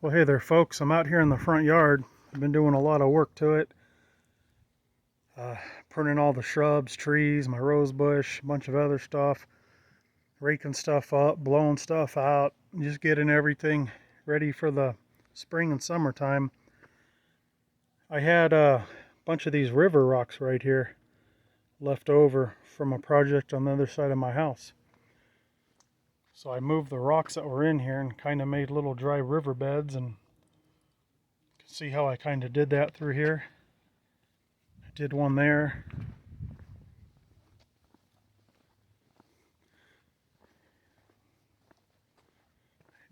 Well, hey there folks, I'm out here in the front yard. I've been doing a lot of work to it. Pruning all the shrubs, trees, my rose bush, a bunch of other stuff. Raking stuff up, blowing stuff out, just getting everything ready for the spring and summertime. I had a bunch of these river rocks right here left over from a project on the other side of my house. So I moved the rocks that were in here and kind of made little dry river beds, and see how I kind of did that through here. I did one there.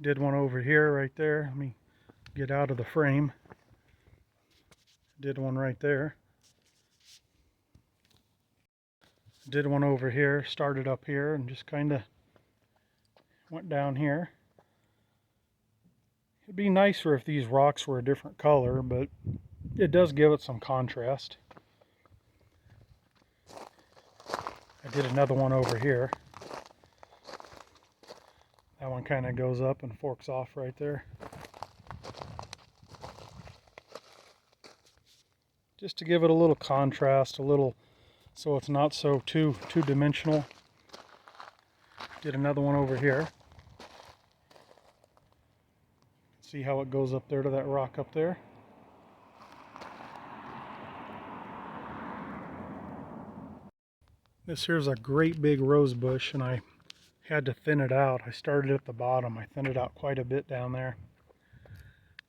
Did one over here right there. Let me get out of the frame. Did one right there. Did one over here. Started up here and just kind of went down here. It'd be nicer if these rocks were a different color, but it does give it some contrast. I did another one over here. That one kind of goes up and forks off right there. Just to give it a little contrast, so it's not so two-dimensional. Did another one over here. See how it goes up there to that rock up there. This here's a great big rose bush, and I had to thin it out. I started at the bottom. I thinned it out quite a bit down there.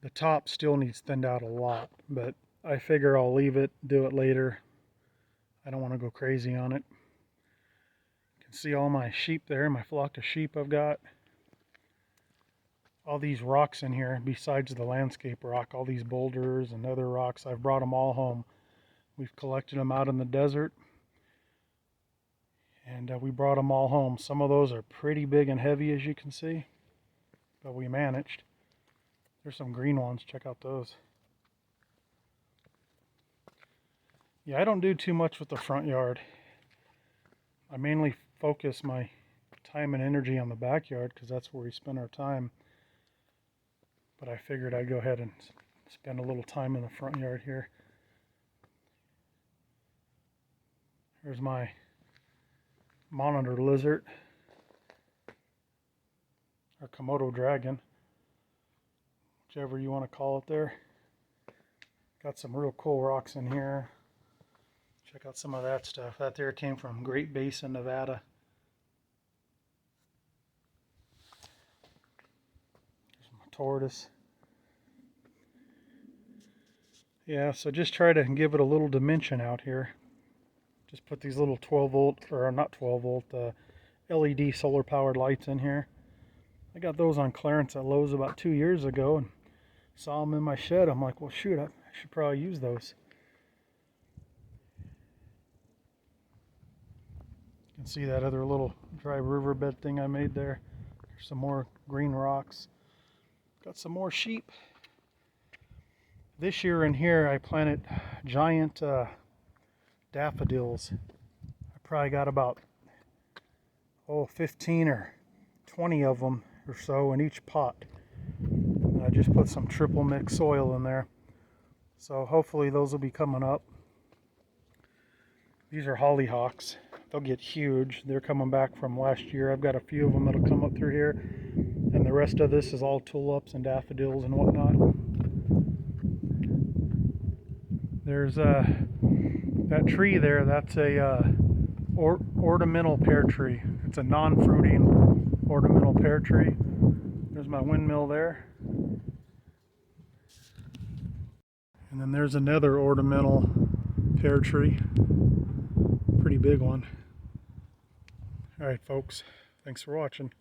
The top still needs thinned out a lot, but I figure I'll leave it, do it later. I don't want to go crazy on it. You can see all my sheep there, my flock of sheep I've got. All these rocks in here, besides the landscape rock, all these boulders and other rocks, I've brought them all home. We've collected them out in the desert, and we brought them all home. Some of those are pretty big and heavy, as you can see, but we managed. There's some green ones. Check out those. Yeah, I don't do too much with the front yard. I mainly focus my time and energy on the backyard because that's where we spend our time. But I figured I'd go ahead and spend a little time in the front yard here. Here's my monitor lizard, or Komodo dragon, whichever you want to call it there. Got some real cool rocks in here. Check out some of that stuff. That there came from Great Basin, Nevada. There's my tortoise. Yeah, so just try to give it a little dimension out here. Just put these little 12 volt, or not 12 volt, LED solar powered lights in here. I got those on clearance at Lowe's about 2 years ago and saw them in my shed. I'm like, well shoot, I should probably use those. You can see that other little dry riverbed thing I made there. There's some more green rocks. Got some more sheep. This year in here I planted giant daffodils. I probably got about 15 or 20 of them or so in each pot. And I just put some triple mix soil in there. So hopefully those will be coming up. These are hollyhocks. They'll get huge. They're coming back from last year. I've got a few of them that'll come up through here. And the rest of this is all tulips and daffodils and whatnot. There's that tree there, that's a ornamental pear tree. It's a non-fruiting ornamental pear tree. There's my windmill there. And then there's another ornamental pear tree. Pretty big one. Alright folks, thanks for watching.